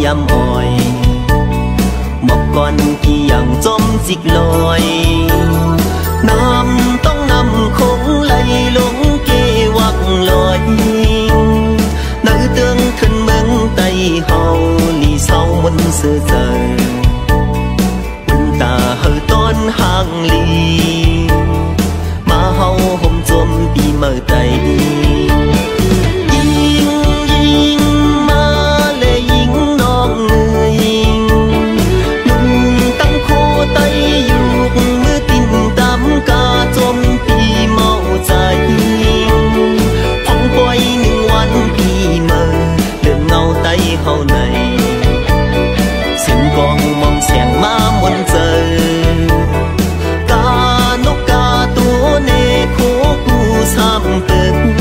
yam oi một con kiang chom dịch loi nam tông nam không lay lúng kê hoặc loi nơi tương thân mừng tay hầu lì sau muốn sơ giờ ta hơi toan hàng ly mà hầu hôm chôm đi mơ tay hầu này xin con mong xẻng má muốn giờ ca nốc ca tú nê khô cu sam từng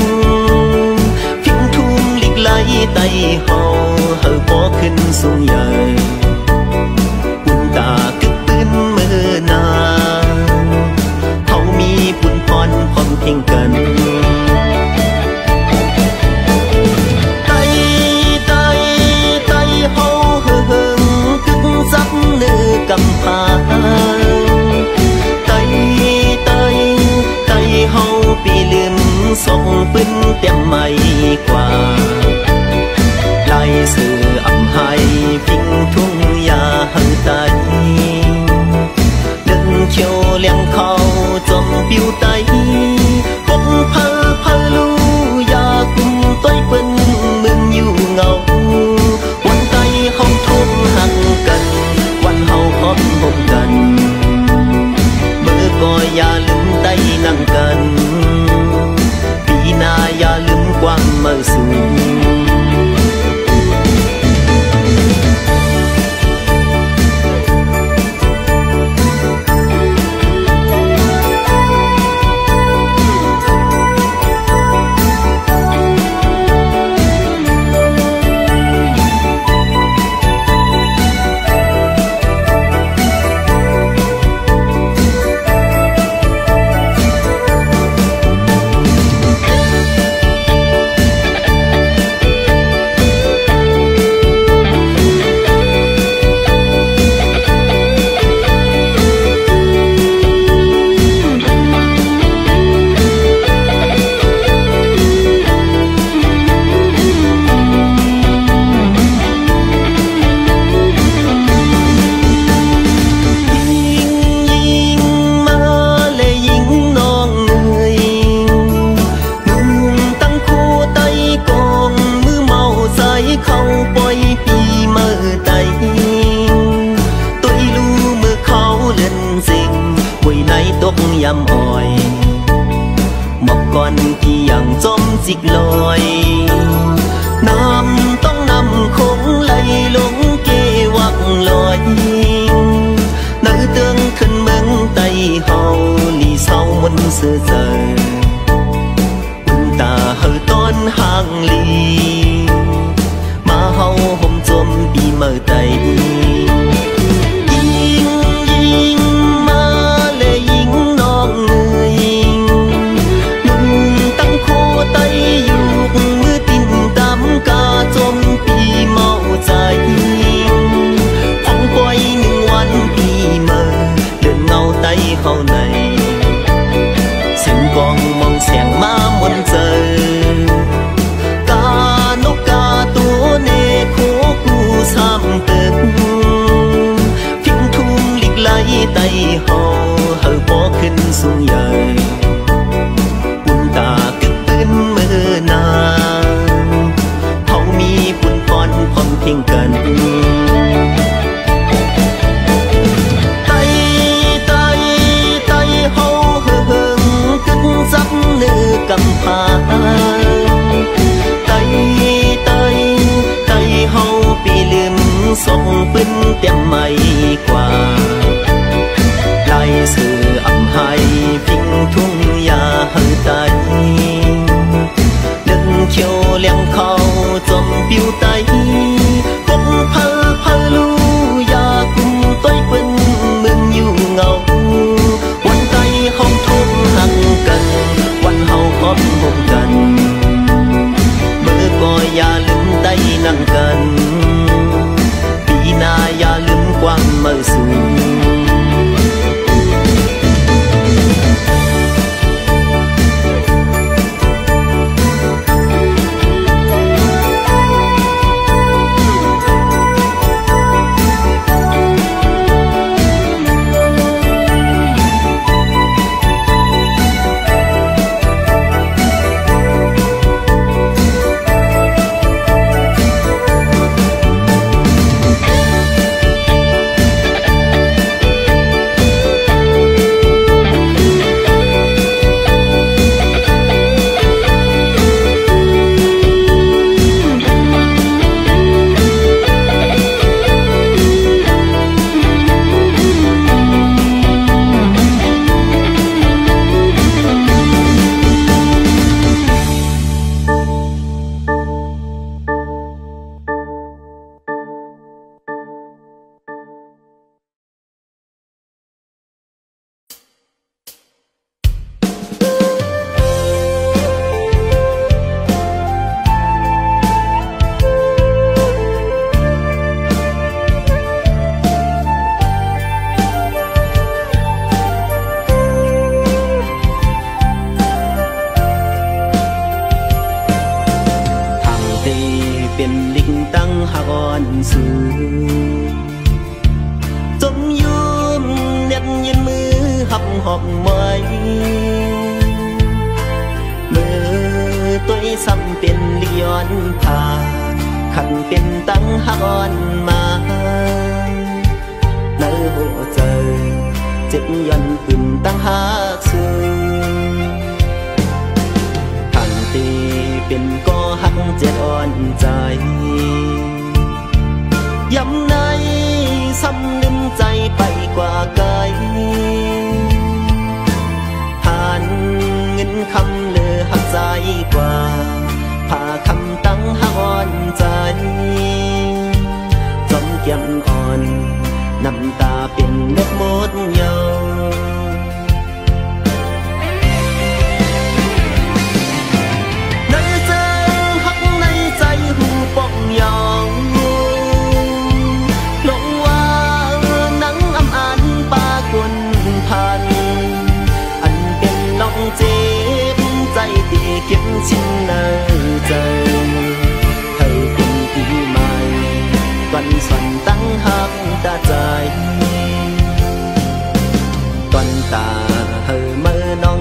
phim thum lịch lấy tay hầu hờ bó khinh xuống dời quân ta cứ bên mơ na hầu mi buồn con phong thiên cần cầm phá tay tay tay hầu bị liềm sông bên tem mây qua lại sự ẩm hai phình thung ya hơi tay đừng chiều leng khâu chom biu tay bốc phơ phơ lu ya cùng tôi bên mừng nhiều ngầu quan tay hông thôn hàng cần hom hom cần mơ coi ya lưng tay nặng cần vì na ya lưng quang mơ sương yam oi một con kiang chom dịch loi nam tông nam không lay lúng kê hoặc loi nơi tương thân mừng tay hầu lì sau muốn sơ giờ ta hơi toan hàng ly mà hầu hôm chôm đi mơ tay hầu này xin con mong xẻng má muốn giờ ca nốc ca tú nê khô cu sam từng phim thum lịch lấy tay hầu hờ bó khinh xuống dời quân ta cứ bên mơ na hầu mi buồn con phong thiên cần cầm phá tay tay tay hầu bị liềm sông bên tem mây qua lại sự ẩm hai phình thung ya hơi tay đừng chiều leng khâu chom biu tay bốc สู่จมยืมเน็บยืนมือหับหอบไว้มือตัวซ้ำเป็นเลี้ยนผ่าขันเป็นตั้งหักอ่อนมาในหัวใจเจ็บยันปืนตั้งหักสูทันทีเป็นก็หักเจ็บอ่อนใจย้ำในซ้ำลืมใจไปกว่าไกลผ่านเงินคำเลือหักใจกว่าผ่าคำตั้งหักอ่อนใจจมเกี่ยมอ่อนน้ำตาเป็นเม็ดมดยาวในใจหักในใจหูป่องยองลงว่านังอำอันปากนพันอันเป็นน้องเจ็บใจตีเก็บชิ้นในใจให้เป็นปีใหม่วันสันตั้งหักตาใจตอนตาเฮอเมื่อน้อง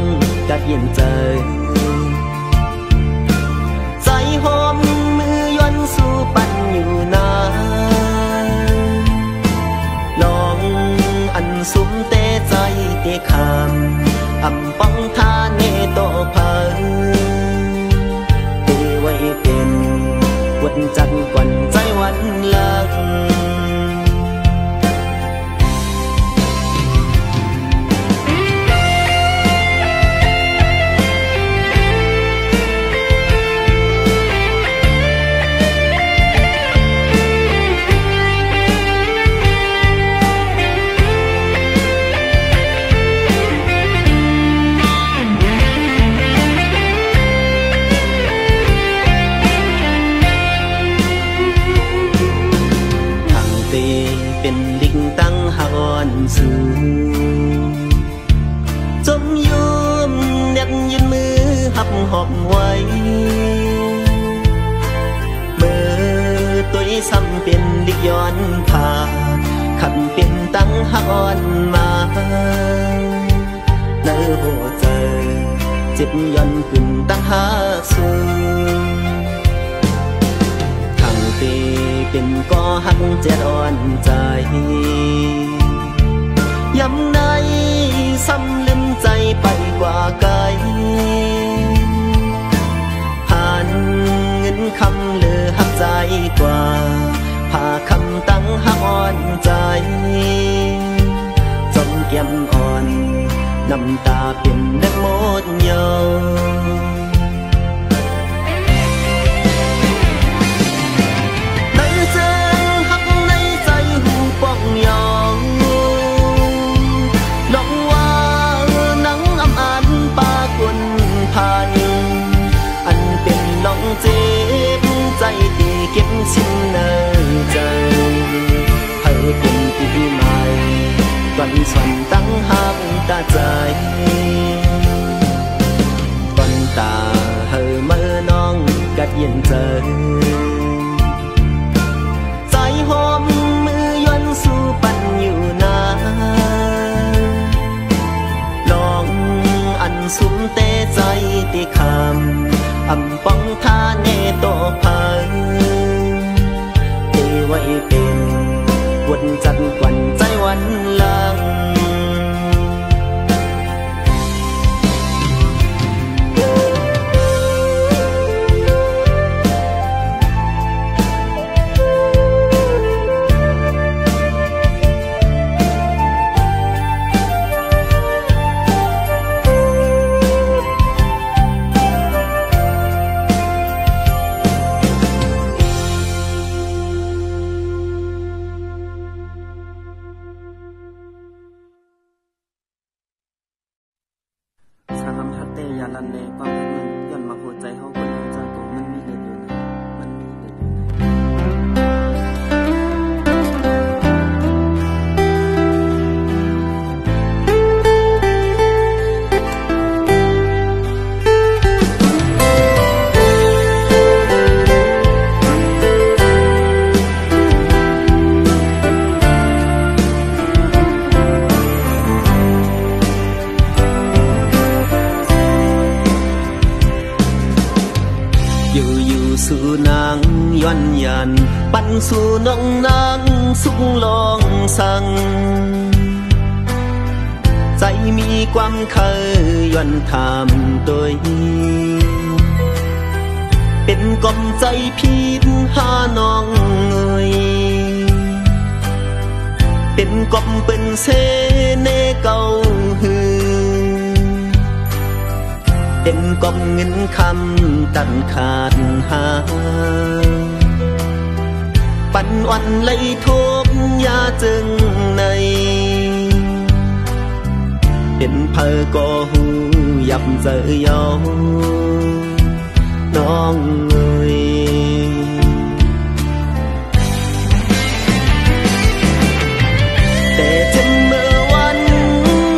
กัดยินใจใจหอมมือย้อนสู่ปันอยู่นานลองอันสุมเตใจเตคำอำป้องทาเนโตเพิงเตไว้เป็นวันจันทร์ก่อนใจวันเลิกเป็นลิงตั้งหอนสูจมยืมเน็บยืนมือหับหอบไว้เมื่อตัวซ้ำเป็นลิกย้อนผ่าขันเป็นตั้งหอนมาในหัวใจเจ็บย้อนขึ้นตั้งหาสูเป็นก็หักเจ็ดอ่อนใจย้ำในซ้ำลืมใจไปกว่าไกลผ่านเงินคำเลือหักใจกว่าผ่าคำตั้งหักอ่อนใจจมเกี่ยมอ่อนน้ำตาเป็นเด็กหมดยาวเจ็บใจตีเก็บชิ้นในใจให้เป็นปีใหม่วันสันตั้งหักตาใจตอนตาเฮอเมื่อน้องกัดเย็นใจใจหอมมือย้อนสู่ปันอยู่นานลองอันสุมเตใจตีคำอำป้องทาเนโตเพิงเทไว้เป็นวันจันทร์กวันใจวันหลัง สุขลองสั่งใจมีความเคยย้อนถามตัวเป็นกลมใจพีดหาน้องเอ่ยเป็นกลมเป็นเสเนเก่าหือเป็นกลมเงินคำตันขาดหาปันวันเลยทุกยาจึงในเป็นเพอก็หูยับเจอยอน้องเอ่ยแต่จะเมื่อวัน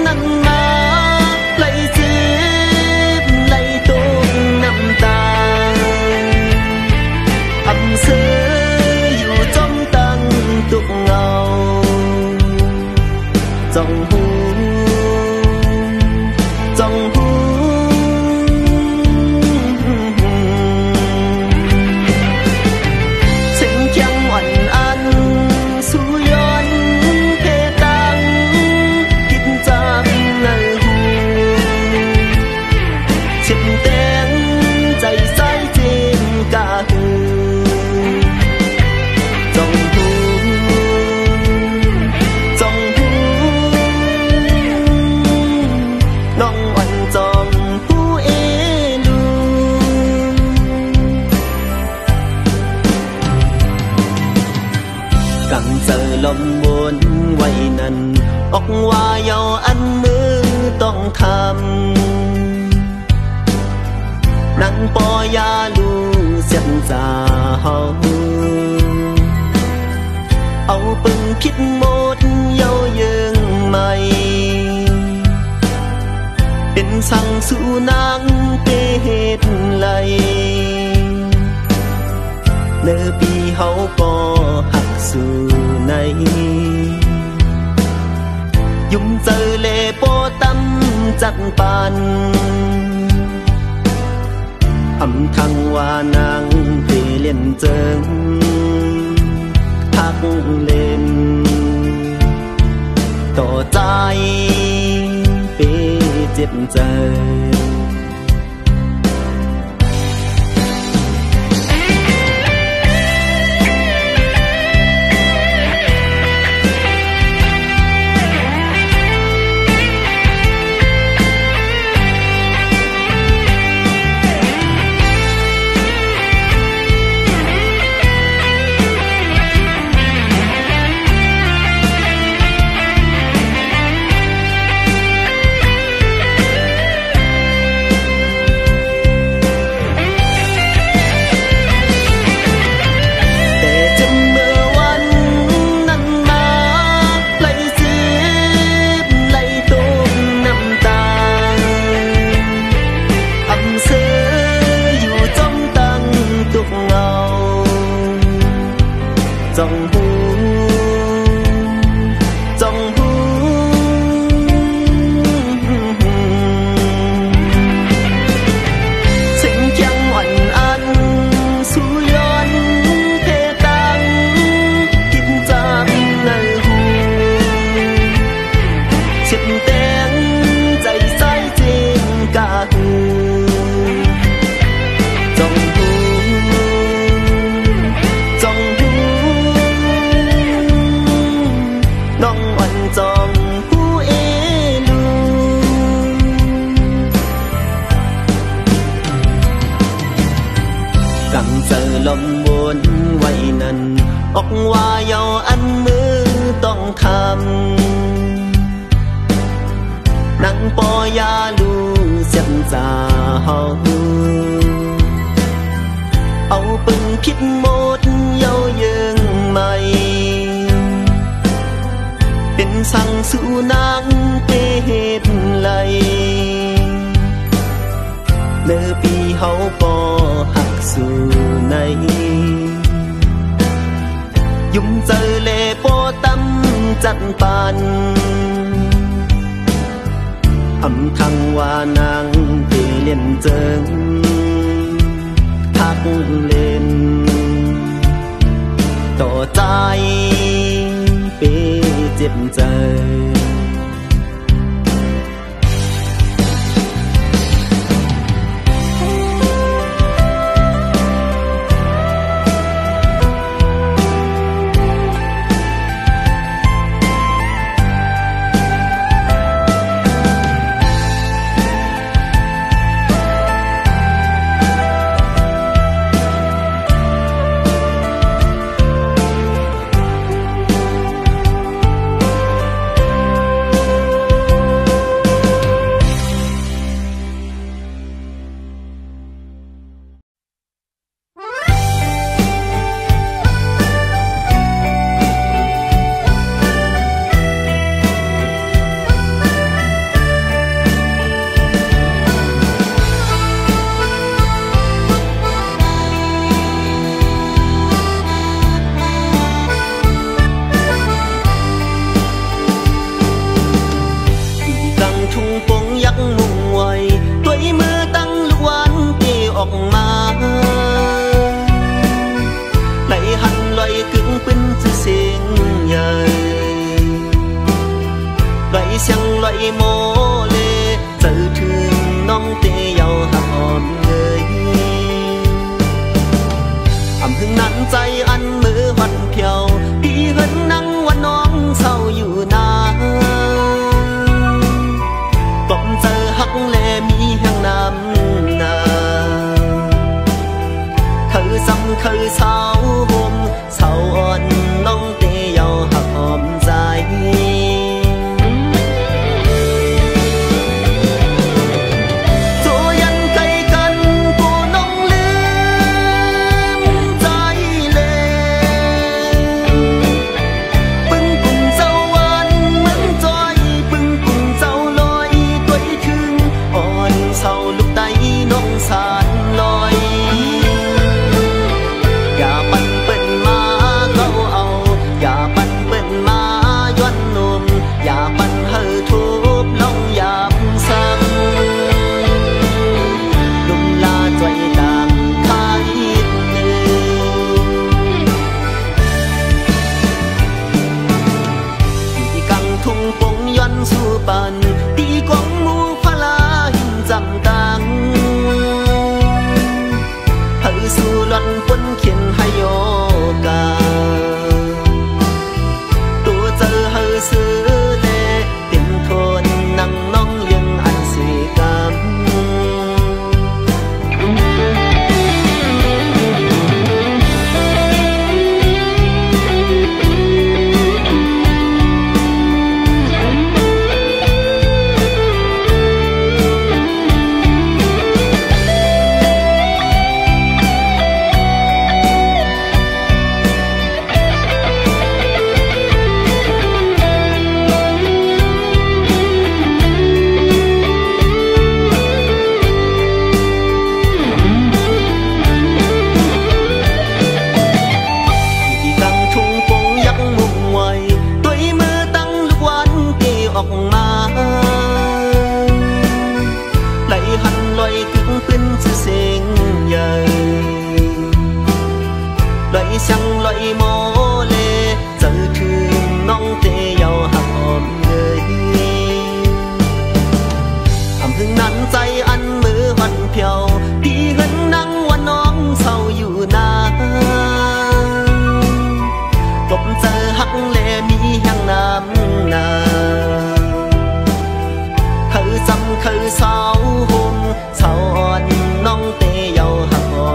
นั้นมาไหลจีบไหลตุกน้ำตาอำเสออยู่จมตั้งตุกเงาจ้องหูจ้องหูเสียงเคียงอ่อนอันสู่ย้อนเพตังคิดจากในหูเช่นแตงใจใสเจนกะหูจ้องหูจ้องหูน้องอ่อนจ้องหูเอลูกังเจอลมวนไว้นั้นออกว่าเยาอันมือต้องทำนั่งปอยาลูเสียนจาเฮาเอาปึงคิดหมดเยาเยิงใหม่เป็นสั่งสู่นางเตเหตุไหลเนื้อปีเฮาก็หักสู่ในยุ่มเจอเลโปตั้มจัดปันอำทังว่านางเปเล่นเจิงทักเล่นต่อใจเปเจ็บใจจ้องหูจ้องหูเสียงเคียงอ่อนอันสู่ย้อนเพตังคิดจากในหูเช่นแตงใจใสเจนกะหูจ้องหูจ้องหูน้องอ่อนจ้องหูเอลูกังเจอลมวนไว้นั้นออกว่าเยาอันมือต้องทำนั่งปอยาลูเสียนจาเฮาเอาปึงคิดหมดเยาเยิงใหม่เป็นสั่งสู่นางเตเหตุไหลเนื้อปีเฮาก็หักสู่ในยุ่มเจอเลโปตั้มจัดปันอำทังว่านางเปเล่นเจิงทักเล่นต่อใจ ดใจ Loại mô lê tự thương nông tê giàu hạt hồn người ẩm hương nắnใจăn mơ hoan phiêu đi hơn nắngวันน้องเศร้าอยู่นาต้มเจอหักแลมีแห่งน้ำนาคือซ้ำคือเศร้าหมเศร้าอ่อนน้องเตยาวหักหอ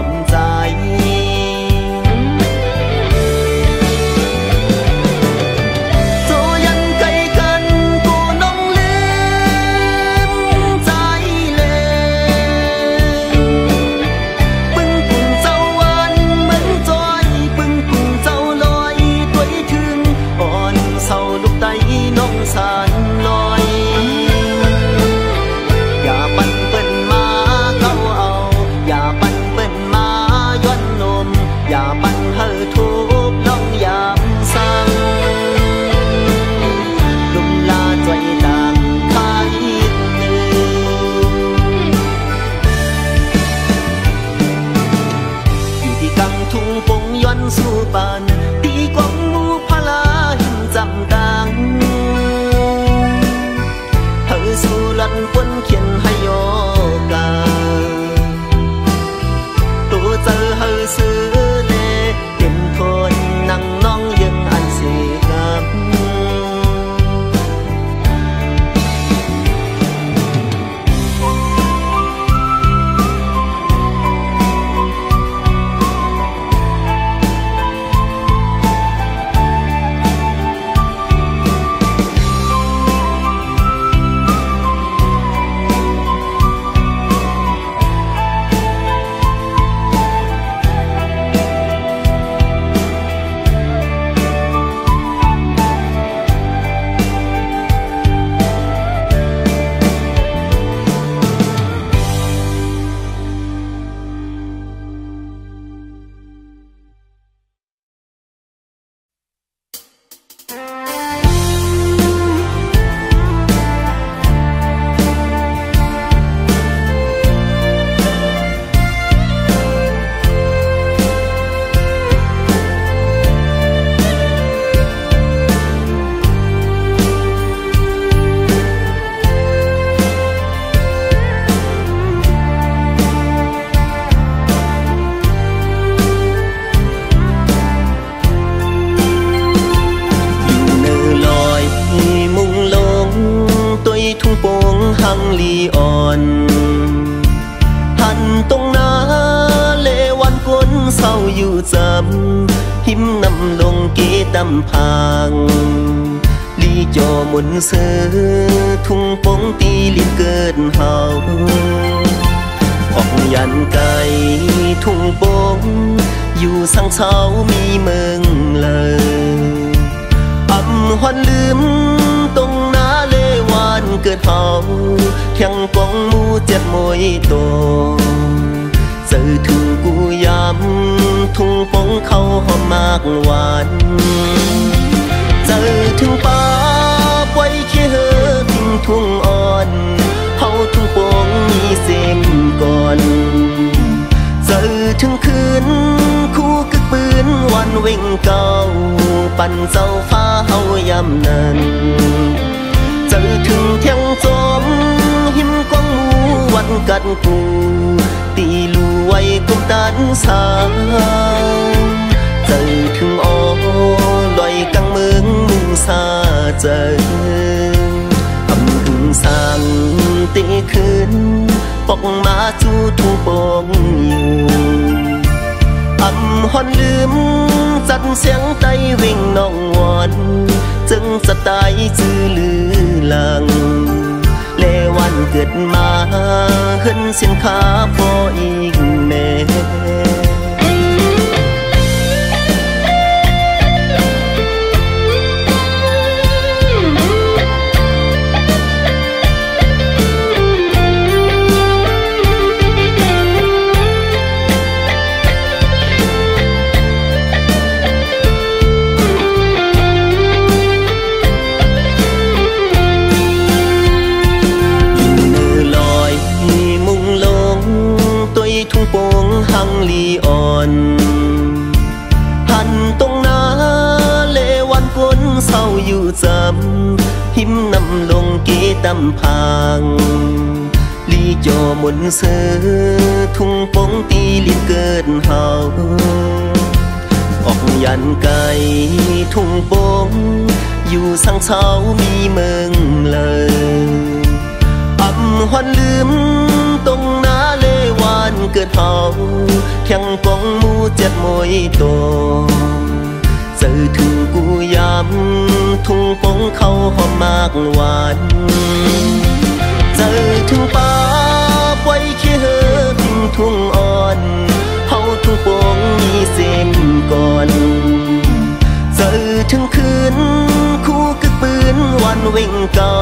มใจน้อง ลีอ่อนหันตรงนาเลวันก้นเศร้าอยู่จำหิมนำลงเกตำพางลีจอหมุนเสือทุ่งปงตีลินเกินเฮาออกยันไก่ทุ่งปงอยู่สังเช้ามีเมืองเลยอำหวนลืมตรงนาเลวานเกิดเฮาเทียงปองมูเจ็ดมวยโตเจอถึงกูยำทุ่งปงเขาหอมมากหวานเจอถึงป่าปล่อยขี้เหอทิ้งทุ่งอ่อนเฮาทุ่งปงมีเส้นก่อนเจอถึงคืนคู่กึกปืนวันเว่งเก่าปั่นเจ้าฟ้าเฮายำนั้นเจอถึงเที่ยงจอมหิมกองหมูวันกัดกูตีลูไว้กุมตันสางเจอถึงอ้อลอยกังเมืองมุงซาเจออำถึงสั่งตีคืนปอกมาจูทุ่งปงอยู่อำหวนลืมจัดเสียงไตวิ่งน้องวอนจึงจะตายจื้อลือหลังเลวันเกิดมาขึ้นเสียงขาพออีกแม่ลีอ่อนหันตรงนาเลวันก้นเศร้าอยู่จำหิมนำลงเกตำพางลีจอหมุนเสือทุ่งปงตีลินเกินเฮาออกยันไก่ทุ่งปงอยู่สังเช้ามีเมืองเลยอำหวนลืมตรงนาเลวานเกิดเฮาเทียงปองมูเจ็ดมวยโตเจอถึงกูยำทุ่งปงเขาหอมมากหวานเจอถึงป่าปล่อยขี้เหอทิ้งทุ่งอ่อนเฮาทุ่งปงมีเส้นก่อนเจอถึงคืนคู่กึกปืนวันเว่งเก่า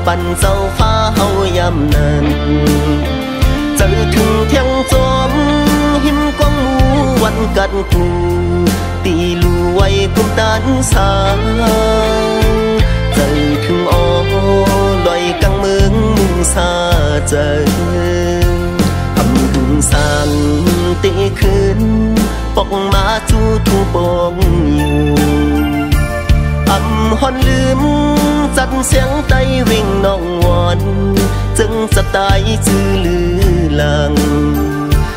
ปั่นเจ้าฟ้าเฮายำนั้นเจอถึงเที่ยงจอมหิมกองหมูวันกัดกูตีลูไว้กุมตันสางเจอถึงอ้อลอยกังเมืองมุงซาเจออำถึงสั่งตีคืนปอกมาจูทุ่งปงอยู่อำหวนลืมจัดเสียงไตวิ่งน้องวอนจึงจะตายจื้อลือหลัง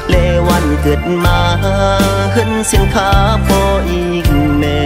เลวันเกิดมาขึ้นเสียงขาพออีกแม่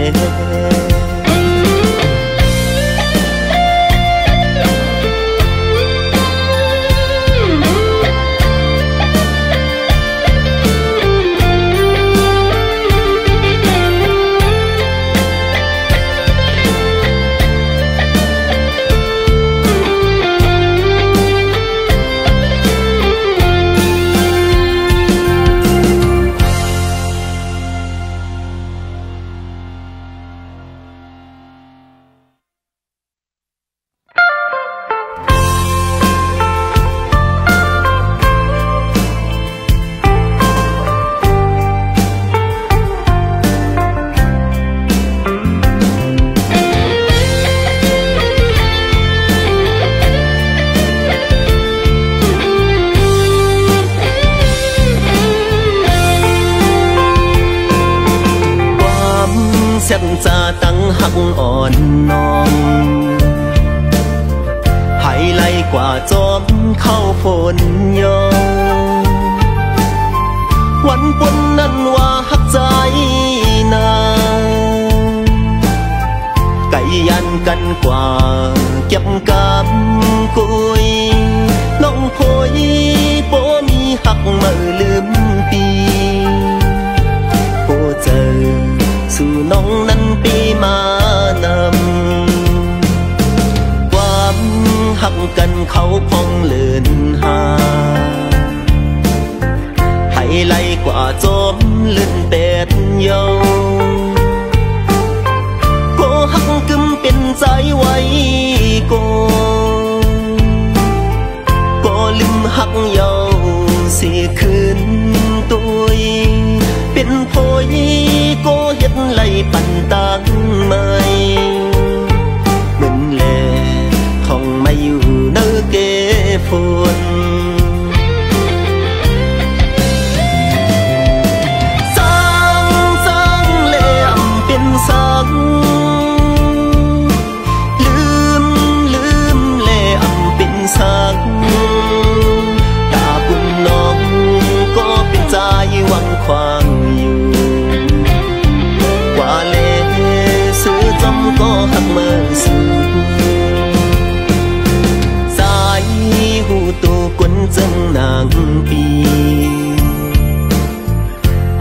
จะตั้งหักอ่อนน้องให้ไล่กว่าจอมเข้าฝนยอวันปนนั้นว่าหักใจนาไก่ยันกันกว่าเก็บกำกุย องพอยบ่มีหักมาลืมปีโอ้เจอสู่น้องนั้นปีมานำความหักกันเขาพองเลินหาให้ไล่กว่าจอมเลื่อนเป็ดเยาก็หักกึมเป็นใจไว้ก็ลืมหักเยาสิคืนตัวเป็นพอยก็เฮ็ดไล่ปั่นตังไม่เหมือนแลท่องไม่อยู่เนื้อเกฝนสร้างเล่มเป็นสังลืมเล่มเป็นสังหวังควางอยู่ว่าเล่ซื้อจำก็หักมาสู่สายหูตัวกวนจังนางปี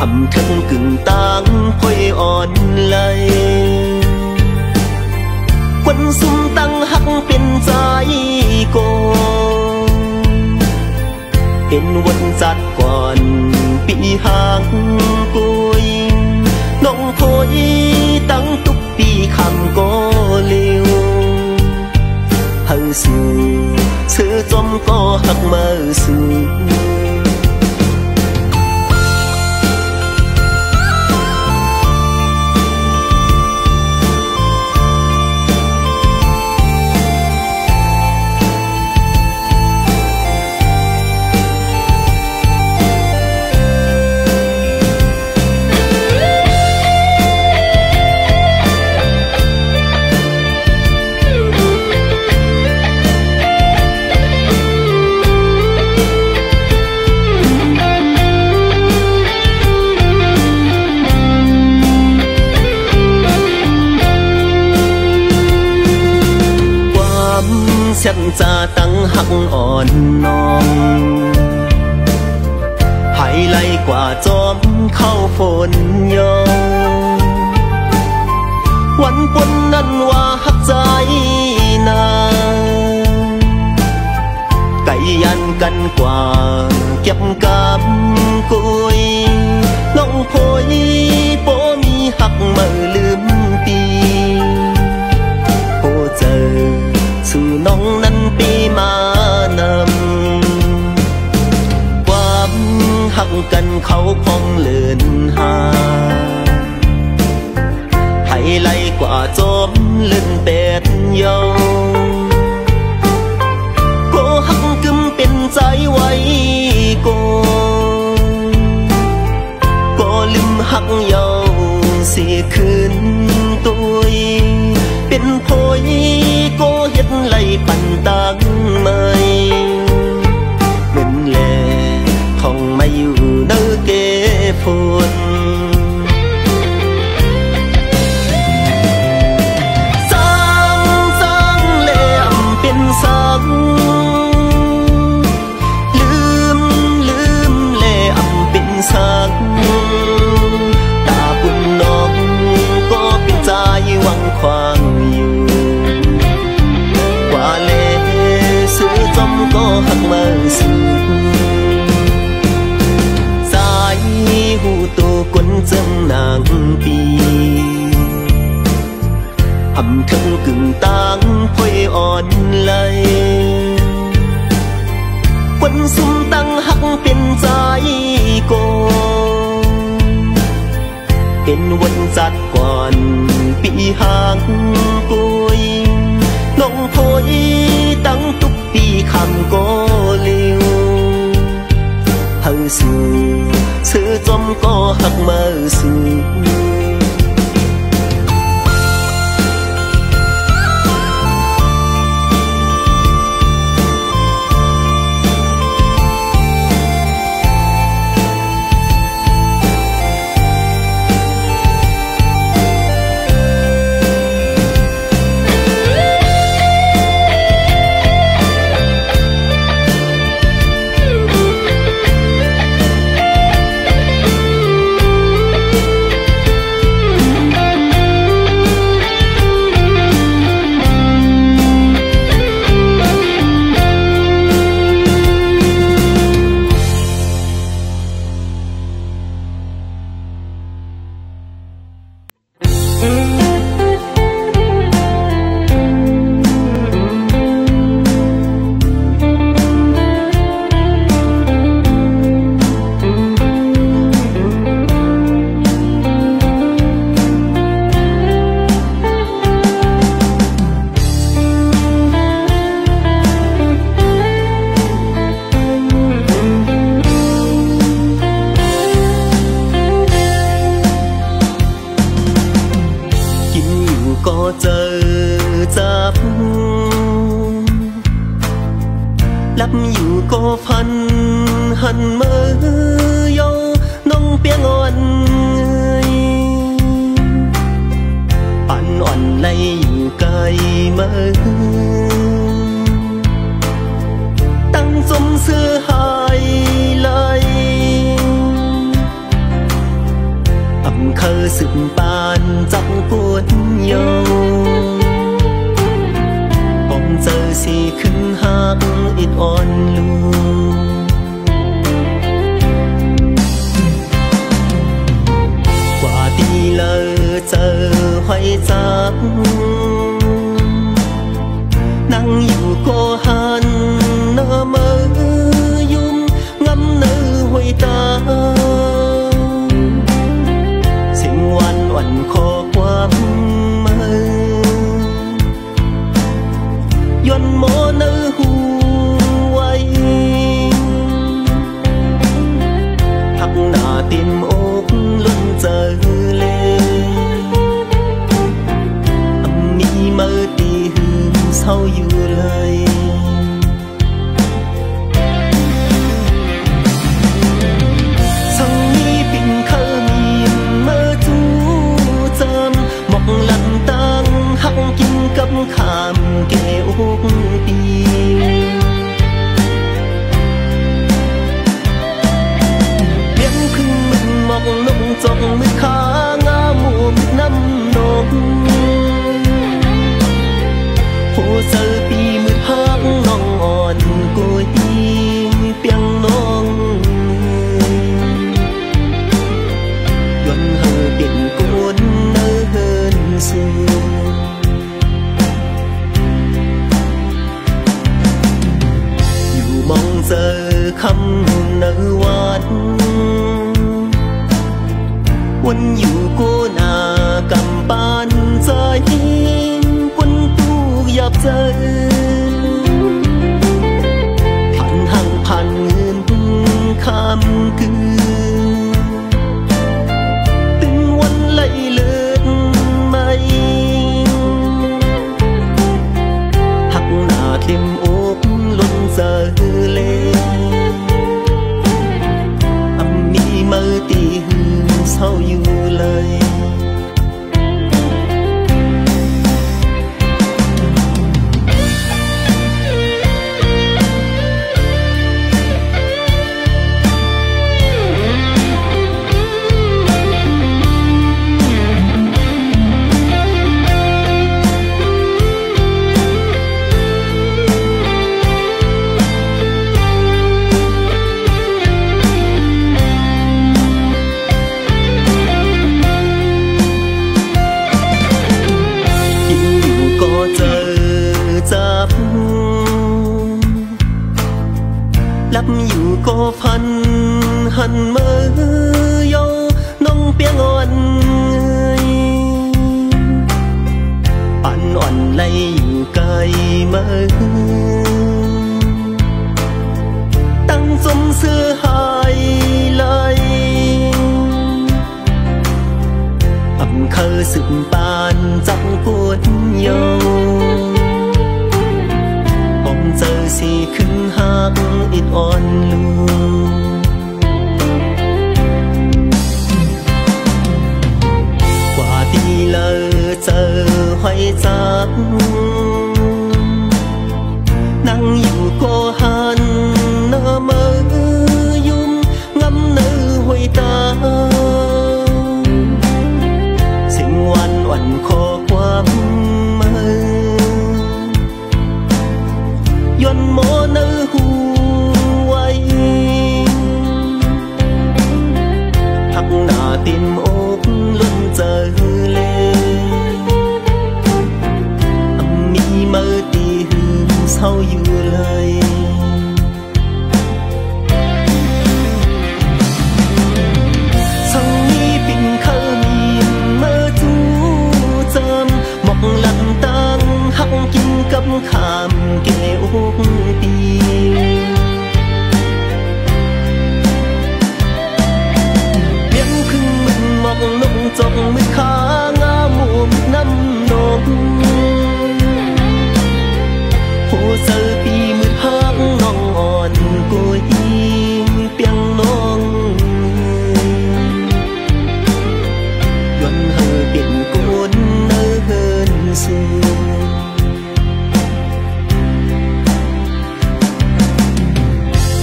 อำทั้งกึ่งต่างพ่อยอ่อนไหลควันซุ่มตั้งหักเป็นใจโกเป็นวันจัดก่อนปีหางกุยน้องพอยตั้งทุกปีคำก็เร็วเฮาสู่เสือจอมก็หักมาสู่ฉันจะตั้งหักอ่อนน้องให้ไล่กว่าจอมเข้าฝนยอวันปนนั้นว่าหักใจนาไก่ยันกันกว่าเก็บกำกุยน้องพอยบ่มีหักมาลืมปีโอ้เจอสู่น้องนั้นปีมานำความหักกันเขาพองเลินหาให้ไล่กว่าจอมเลื่อนเป็ดเยาก็หักกึมเป็นใจไว้ก็ลืมหักเยาสิคืนตัวเป็นพอยก็เฮ็ดไล่ปั่นตังไม่เหมือนแลท่องไม่อยู่เนื้อเกฝนสร้างเล่มเป็นสังลืมเล่มเป็นสังตาบุญน้องก็เป็นใจหวังควางอยู่ว่าเล่ซื้อจอมก็หักมาสู่สายหูตัวกวนจังนางปีอำทั้งกึ่งต่างพ่อยอ่อนไหลควันซุ่มตั้งหักเป็นใจโกเป็นวันจัดก่อนปีหางกุยน้องพอยตั้งทุกปีคำก็เร็วเฮาสู่เสือจอมก็หักมาสู่ có giờ giáp lắp dù có phân hẳn mơ yêu nông bia ngon bạn oan lấy dù cây mơ tăng giống xưa hai lời ẩm khơ sự bàn dòng cuốn nhau bóng giờ xì khưng hát ít on luôn quả đi lỡ giờ hoài giáp nắng dù cô han nơ mơ dung ngắm nơ hoài ta sinh ngoan oằn khó quá mơ doan mô nơ huay hắc nà tim ốc luôn giờ lên âm mi mơ tì hư sau dù lời sang mi bình khơ miền mơ chú chăm mọc lăn tăng hắc kinh cấp khám kêu tim biến khưng mình mọc nông dòng mới khá ngã mùa năm nông hồ sơ pi mực hát nong on côi piang nong gần hờ biển cuốn nơ hơn xưa dù mong giờ khăm nở oan quân dù cô nà cầm bàn rơi quân tu dập rơi phản hàng phản ngân khám cư tình quân lạy lướt mây hắc nà thêm ốp luôn giờ lên âm mi mơ tì hư sau dù lời lắp dù có phân hẳn mơ yêu nông bia ngon bạn oan lấy dù cây mơ tăng giống xưa hai lời ẩm khơ sự bàn dòng cuốn nhau bóng giờ xì khưng hát ít on luôn quả đi lỡ giờ hoài giáp nắng dù cô han nơ mơ dung ngắm nơ hoài ta sinh ngoan oằn khó quá mơ doan mô nơ huay hắc nà tim ốc luôn giờ lên âm mi mơ tì hư sau dù lời sang mi bình khơ miền mơ chú chăm mọc lăn tăng hắc kinh cấp khám kêu tim biến khưng mình mọc nông dòng mới khá ngã mùa năm nông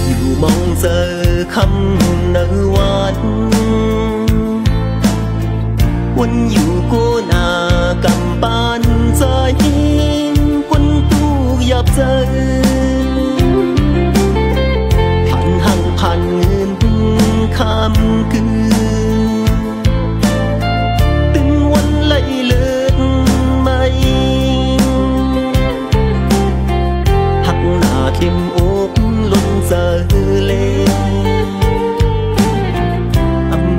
อยู่มองเจอคำนวันวันอยู่กูนากำปานใจquân tu dập dơผ่านหังผ่านเงินคำคืนตึงวันไหลเลือดไม่หักหน้าเข้มอกล้นเจอเล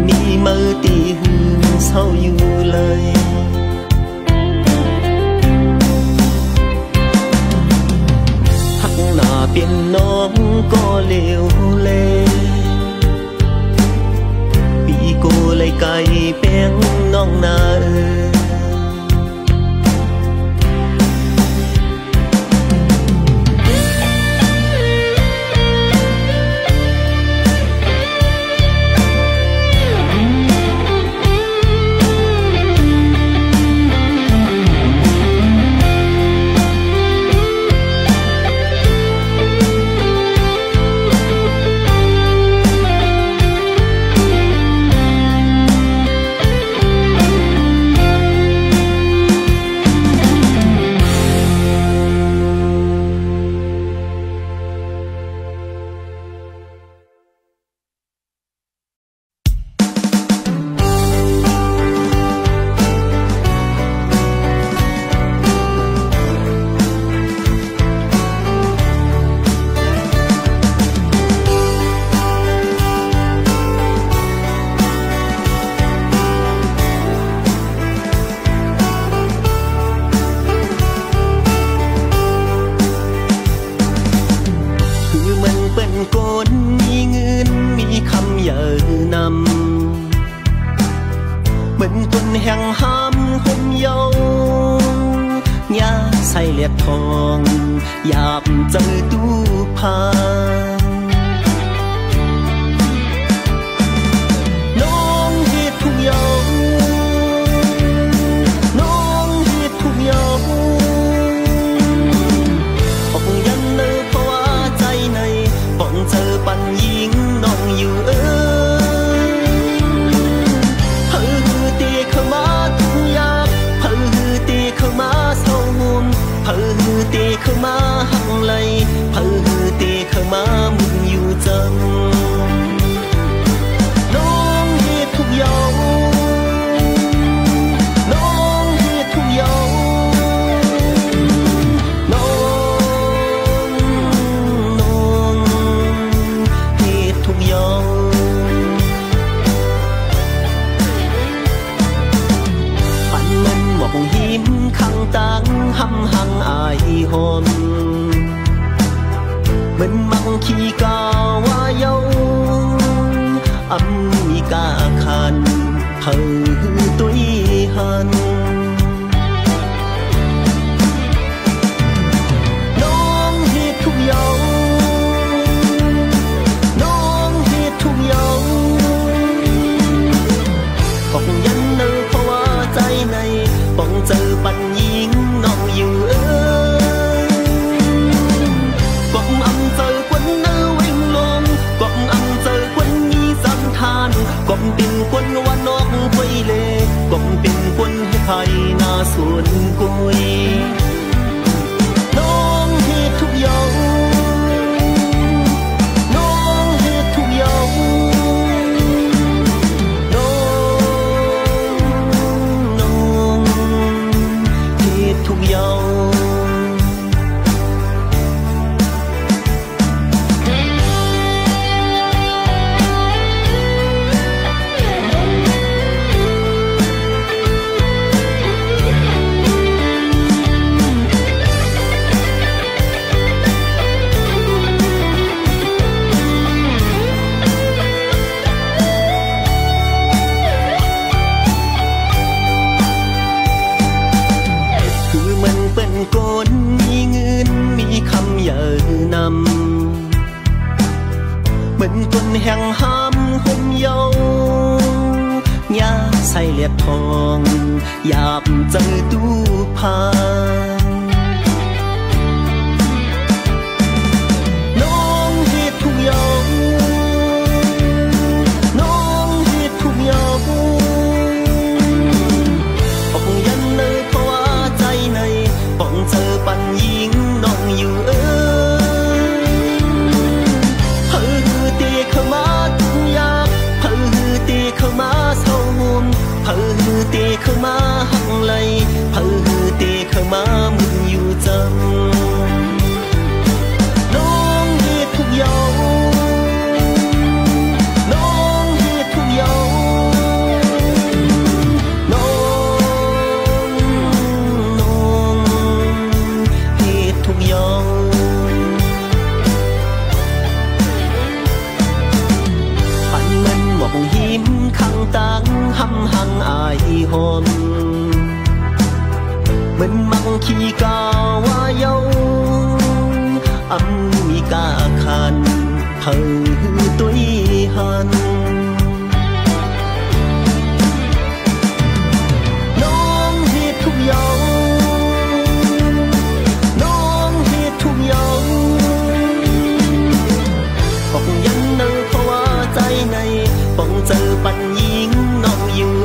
มีมือตีหือเศร้าอยู่เลยหักหน้าเปลี่ยนน้องก็เลวเลปีโกเลยไก่เปียงน้องนา ใส่เลียดทองหยาบเจอตู้พานน้องเฮ็ดทุกอย่างน้องเฮ็ดทุกอย่างปองยันเลยเพราะว่าใจในปองเธอปันยิงน้องอยู่เตีเข้ามาทุกอย่างเพิ่งตีเข้ามาเศร้ามุมเพิ่งตีเข้ามาหักไหลเพิ่งตีเข้ามามึนอยู่จำน้องเฮ็ดทุกอย่างน้องเฮ็ดทุกอย่างน้องเฮ็ดทุกอย่างมองหิมข้างตังห้ำหังอายหอมเหมือนมังขี้กาวาเยาอำมีกาคันเธอตุยหันน้องเฮ็ดทุกอย่างน้องเฮ็ดทุกอย่างบอกยันเนอเพราะว่าใจในปองเจอปันยิงน้องอยู่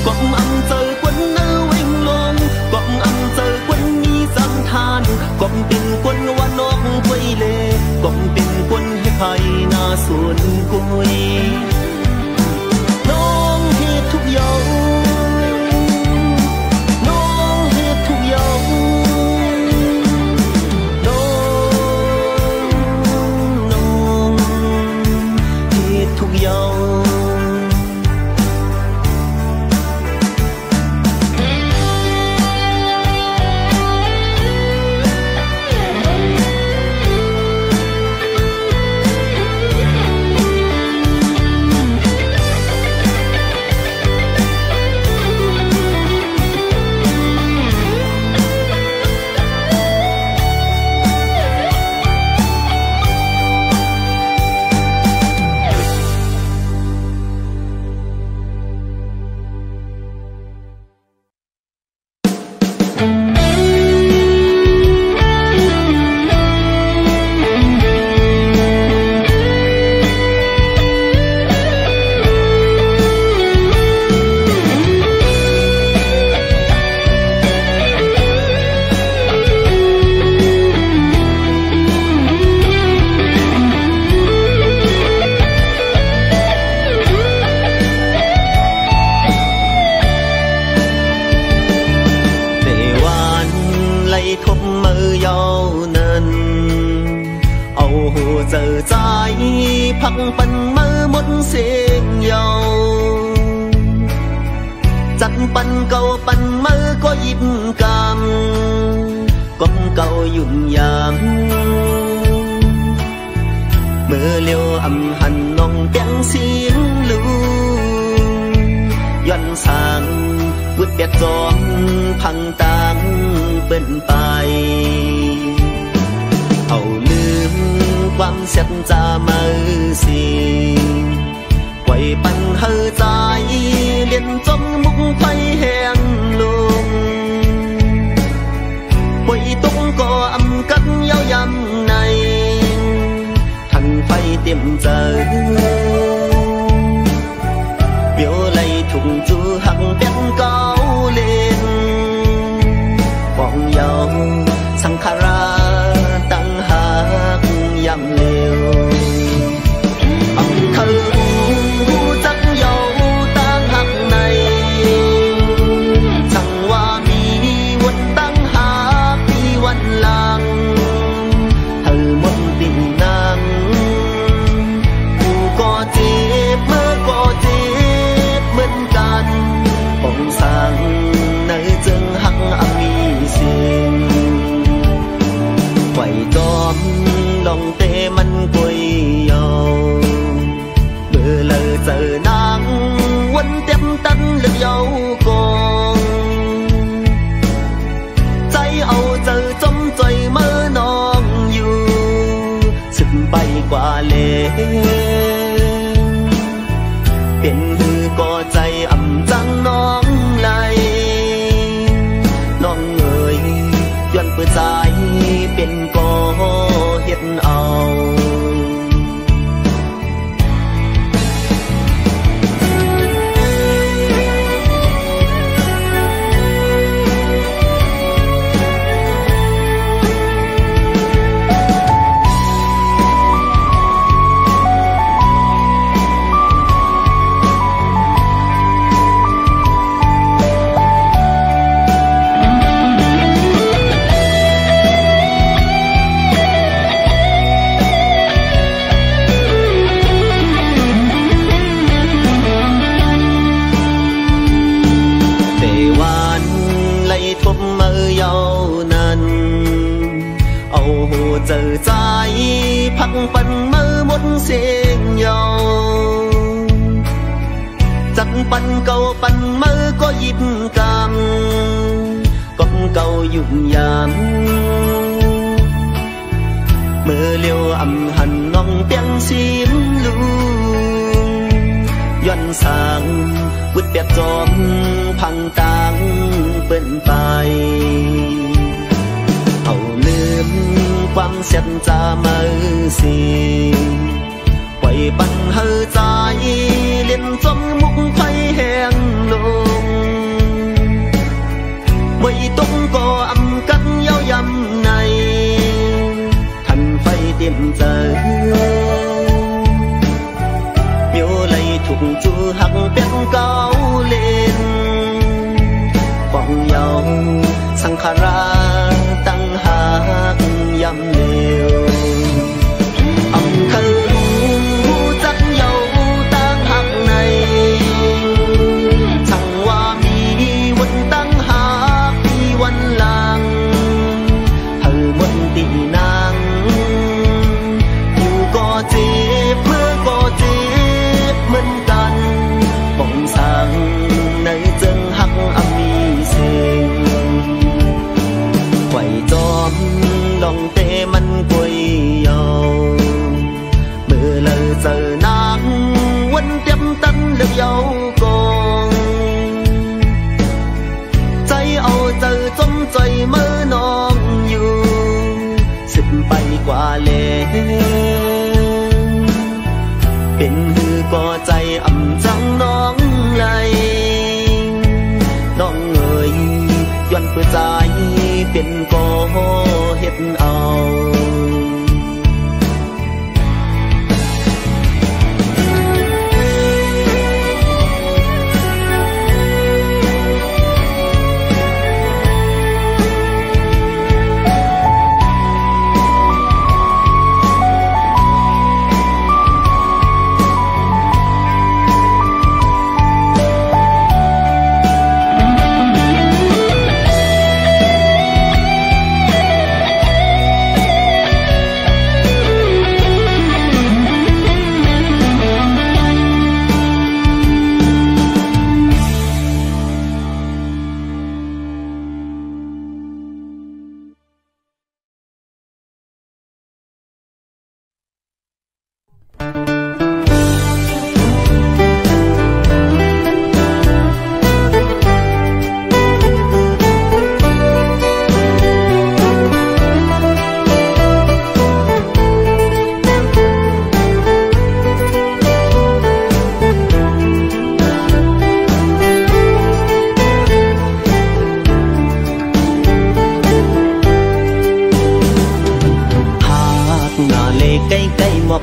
กวมอำเจอกวนเนอวิ่งลงกวมอำเจอกวนมีสัมทานกวมเป็นกวนวันนอกไว้เล่กวมเป็นกวนให้ใครหน้าสวนกุยน้องเฮ็ดทุกอย่างน้องเฮ็ดทุกอย่างทุกอย่างพังปันมือหมดเสียงยาวจันปันเก่าปันมือก็ยิบกำก้มเก่ายุ่งยามเมื่อเลี้ยวอำหันน้องเปียงเสียงลูย้อนสางวุดเปียกจอมพังตามเป็นไปเอาลืมความเสียจามือสิไว้ปันเฮอใจเลียนจมมุกไฟแห้งลงไว้ตรงก็อำกันเย้ายำในทันไฟเต็มเจอเปียวไหลถุงจูหักเป็นเก่าเล่นฟองเยาสังขาราตั้งหักยำเร็วอังเธอจักเยาตั้งหักในสั่งว่ามีวันตั้งหาปีวันหลังเธอหมดติ่งนางกูก็เจ็บเมื่อก็เจ็บเหมือนกันปองสั่งในจึงหักมีสิ่งไหวจอมลองเตมันกุยยาวเมื่อเลยเจอนางวันเต็มตันเลือกยาวกองใจเอาเจอจมใจเมื่อนองอยู่สึกไปกว่าเล เป็นหือก็ใจอ่ำจังน้องไหลน้องเอ๋ยย้อนเปิดใจเป็นก็เฮ็ดเอาgiờ trái phăng phần mơ muốn xuyên nhau chắc phần cầu phần mơ có dịp cam con cầu dùng yam mơ liều ẩm hẳn nong tiếng xiêm luôn doan sang vứt bẹt gióm phăng tang bên tai hầu lướmความเสียจามือสีไว้ปันเฮอใจเลียนจมมุกไฟแห้งลงไม่ต้องก็อำกันเย้ายำในทันไฟเต็มใจเมียวไหลถูกจูหักเป็นเก่าเล่นฟองเยาสังขาราตั้งหากยำเหลวอำคืนจักเยาตั้งหักในช่างว่ามีวันตั้งหากที่วันหลังเธอมนตีนางอยู่ก็เจ็บเมื่อก็เจ็บเหมือนกันป่องสั่งในจึงหักอำมีเสียงไว้จอมlòng tê măn quay dầu mưa lời giờ nắng quên tiếp tân được dấu cònใจเอาเจอจมใจเมื่อน้องอยู่สิบไปกว่าเลเป็นหือก็ใจอ่ำจังน้องไหลน้องเอ๋ยย้อนเปิดใจเป็นก็เฮ็ดเอา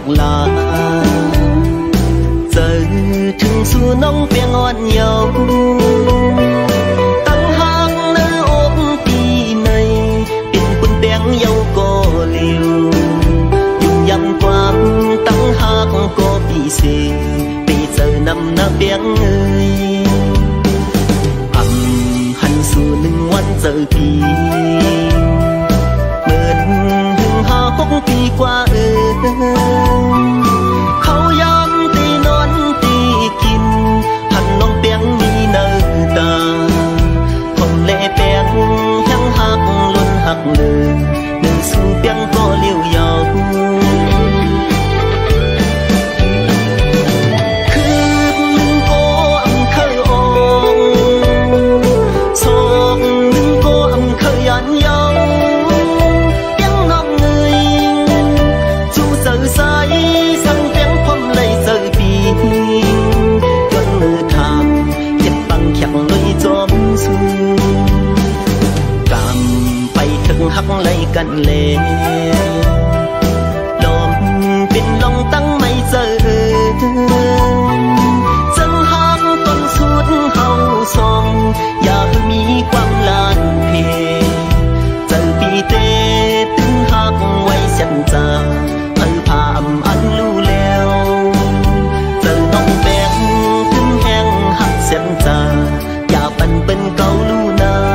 là giờ thương xua nông bèn ngon nhau tăng hàng nơi ôm tì này tiền quân bèn nhau có liều dùng dăm qua tăng hàng có bị xì bây giờ nằm na bèn ơi hành xua nâng ngoan giờ kỳ hốc đi quaเขาย้ำตีนอนตีกินหันน้องเปียงมีเนื้อตาคนเล่เปียงยังหักล้นหักเลยหนึ่งสู้เปียงก็เลี้ยวยาวคืน hắc lấy cận lệ đom bên lòng tăng mây giờ dân hát con suốt hậu song và mi quang lan thề giờ bị tê từng hát quay chân già ơi phạm ăn lu leo giờ nông bén từng hẹn hát chân già và bần bên câu lu na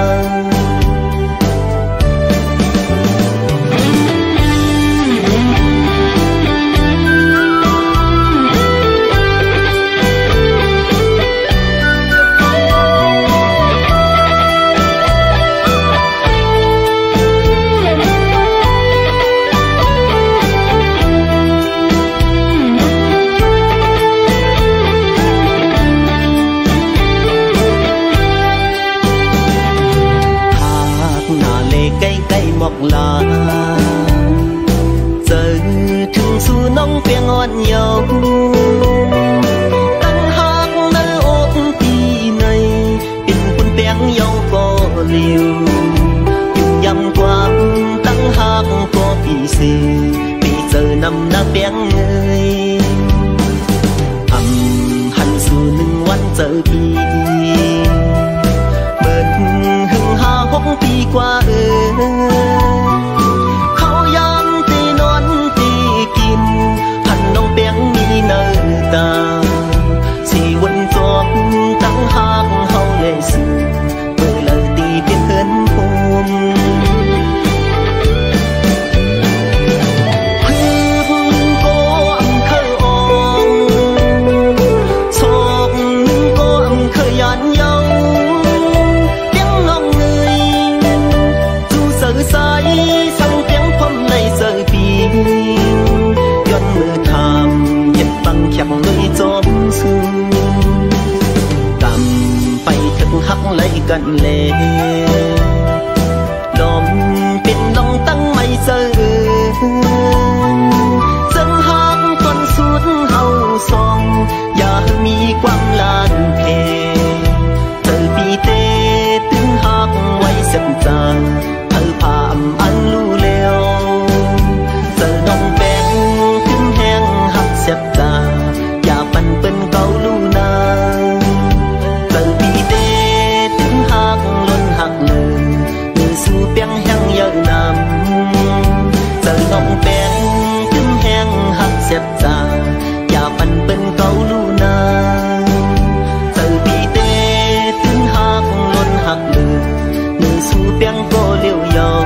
mọc lá giờ thường xu nông phía ngon nhau tăng hát nơi ôm tì này tình quân bén nhau có liều dùng dăm qua tăng hát có bị xì bây giờ nằm na bén người hành xu nâng oan giờ đi hưng hà hốc đi qua khâu yam tì non tì kim hành nông bén mi nơ ta chỉ quân gió tăng hàng hậu lệ sự với lời tì tiếng hân hôm khuyên cô âm khơi ôm sọc cô âm khơi ăn nhau sai sang tiếng phong này rơi pin gần mưa thảm nhật bằng chặt người gióm sương cầm bay thức hắc lấy cận lệ đom bên lòng tăng mây rơi dân hát con suốt hậu song và mi quang lan thề từ bi tê tiếng hát quay sầm giang phạm ăn lu leo giờ nông bén tiếng hẹn hát xếp ta và bần bên câu lu na giờ bị tê tiếng hát luôn hát lờ người su bén hẹn giờ nam giờ nông bén tiếng hẹn hát xếp ta và bần bên câu lu na giờ bị tê tiếng hát luôn hát lờ người su bén có liều dầu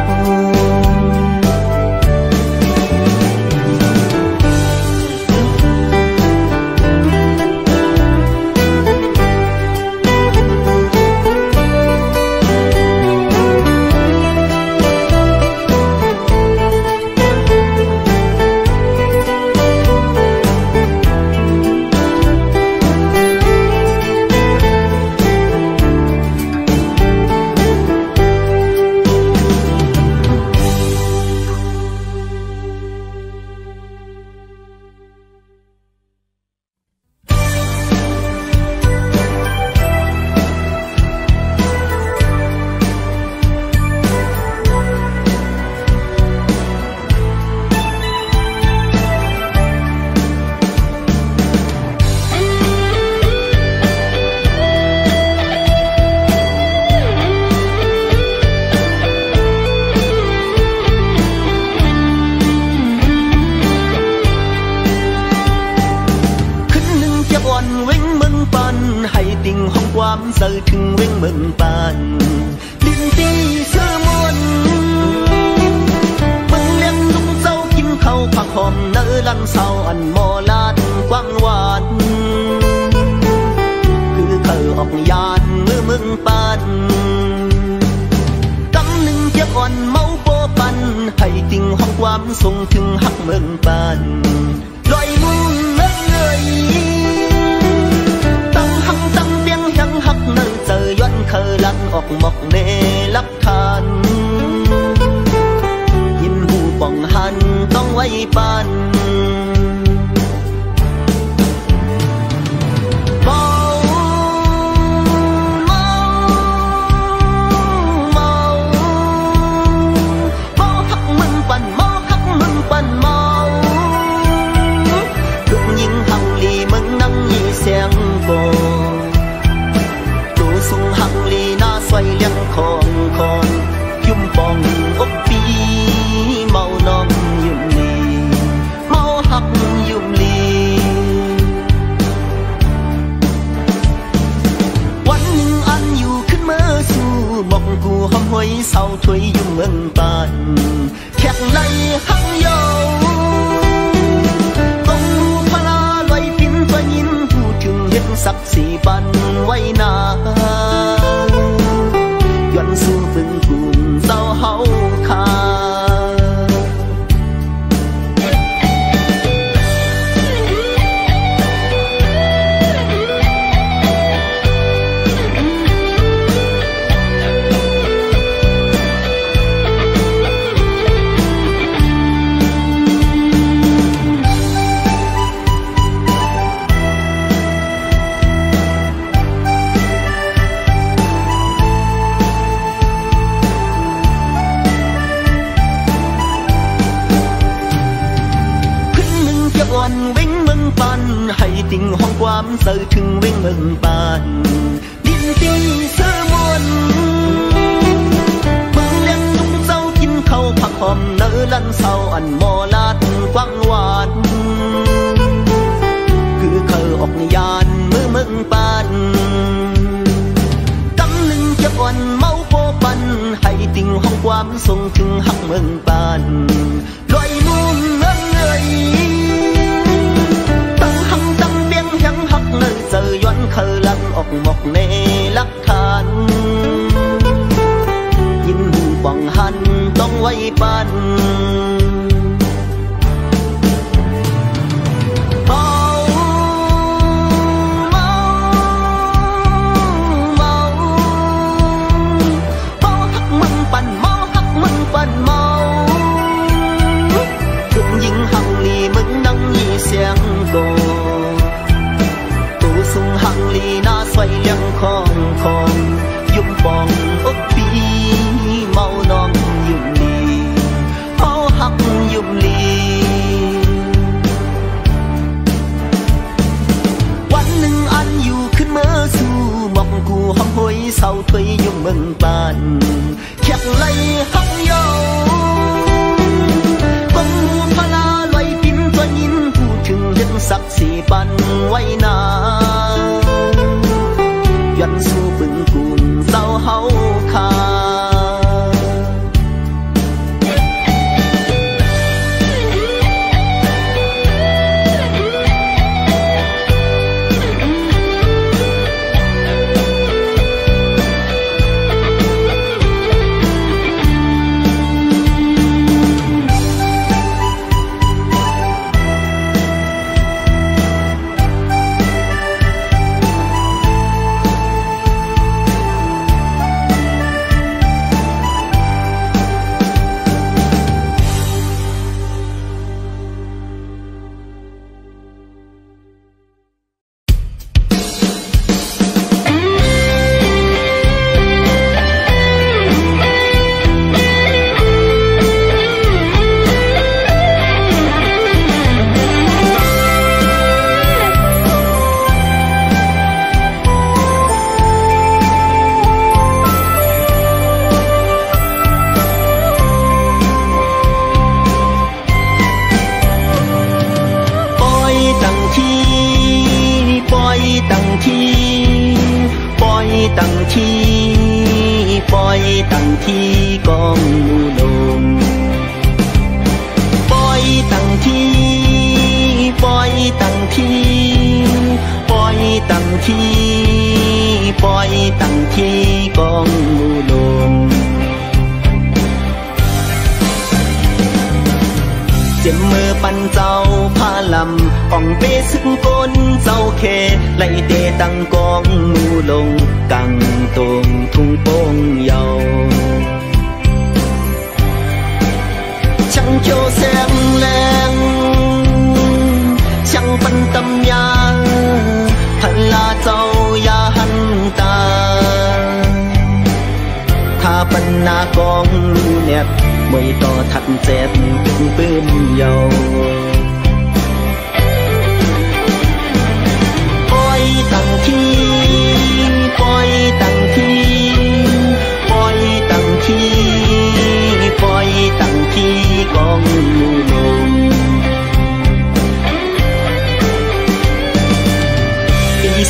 giờ thường vinh mừng bàn liên ti xưa muôn mừng lên lúc dâu kim khâu phạc hòm nỡ lăn sau ăn mò lan quang hoàn cứ khờ ọc yàn mưa mừng bàn cắm lưng chiếc on máu vô bàn hay tình hoang quam sông thương hắc mừng bàn loài muôn nỡ người hắc nơi trời doan khờ lăn ọc mọc nê lắc than nhìn hù bỏng hàn tông quay bàn mau mau mau mọc cù hôm hối sau thuê dùng ơn bàn khẹt lấy hăng dầu công pha la loay phim và nhìn hù trường hết sắc xì bàn quay na doan su vững cùng giao hậu kha hay tình hoang quam giờ thương bên mừng bàn điên tin sơ muôn bưng lên tung dâu chín khâu phạc hòm nở lăn sau ẩn mò lát quang hoàn cứ khờ ọc yàn mơ mừng bàn cắm lưng cho con máu vô bàn hay tình hoang quam sông thương hắc mừng bàn loài muôn ngân người nơi giờ doan khờ lăng ọc mọc nê lắc than nhìn bằng hàn tông quay bàn mau mau mau mau hắc măng bàn mau hắc măng bàn mau cũng những hằng lì mừng nắng nhị sáng cô sung hằng lì na xoay lăng khong khong dùng bong ốc pi mau non dùng lì mau hắc dùng lìวันหนึ่งอันอยู่ขึ้นเมื่อสู่มองกูห้องหอยเศร้าถอยยุ่งเมืองบ้านแขกไล่ห้องโยบังหูพลาลอยปิ้นตัวยินพูดถึงเห็นสักสีปันไว้นายันสู้บึงกุ่นเศร้าเฮาคา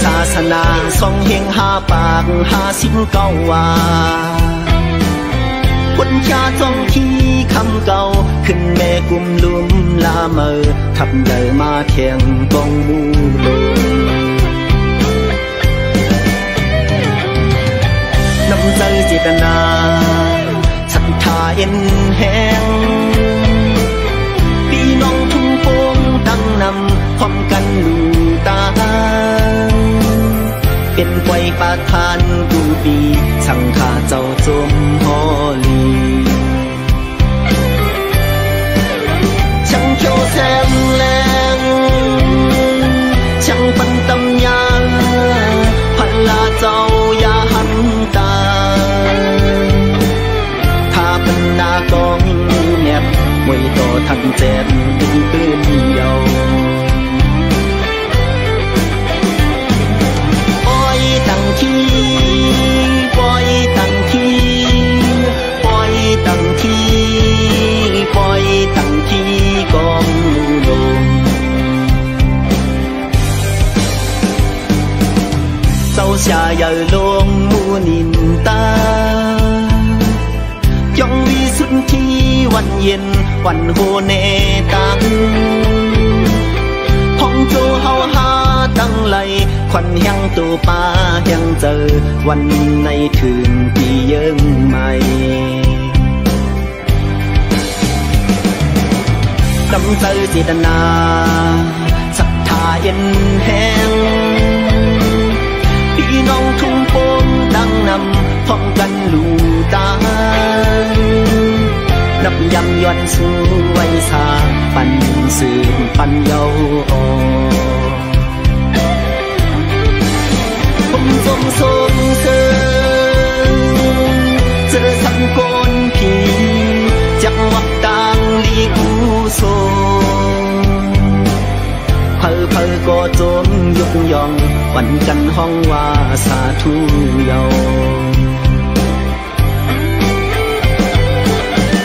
ศาสนา สองเฮงหาปากหาสิบเก้าว่าคนชาจ้องที่คำเก่าขึ้นแม่กุมลุมลาเมอทับเดินมาเทียงกองมูลน้ำใจเจตนาศรัทธาเอ็นแห้งพี่น้องทุ่งโป่งตั้งนำพร้อมกันลูตาเป็นไฟปาทานดูดีสังขาเจ้าจมฮอลีช่างเขียวแซมแรงช่างปันตำยาพันลาเจ้าอย่าหันตาถ้าพันนากองแนบมวยต่อทันแจนตึงตื้นเยาตั้งที่ปล่อยตั้งที่ปล่อยตั้งที่ปล่อยตั้งที่กองลมเจ้าชายใหญ่ลงมูนินตาจงวิสุทธิวันเย็นวันโหเนตังห้องโจเฮาหาตั้งไหลควันยังตัวป่ายังเจอวันในถึงปีเยิ่งใหม่ดำใจเจตนาศรัทธาเย็นแห้งพี่น้องทุ่งโป่งดังนำพร้อมกันลูตานับยำย้อนสู่ไว้สาปันสืบปันเยาอ่อนสมสมเสริมเจอสังกนผีจังหวัดต่างลีกูโซเพอเพอก็จมยกย่องวันกันห้องว่าสาธุเยา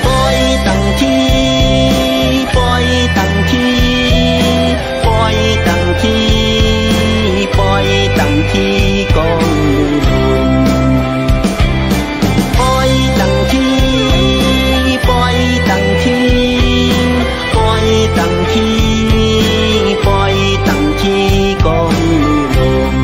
ปล่อยตั้งที่ปล่อยตั้งที่ปล่อยตั้งที่ปล่อยตั้งที่กองปล่อยตั้งที่ปล่อยตั้งที่ปล่อยตั้งที่ปล่อยตั้งที่กองลม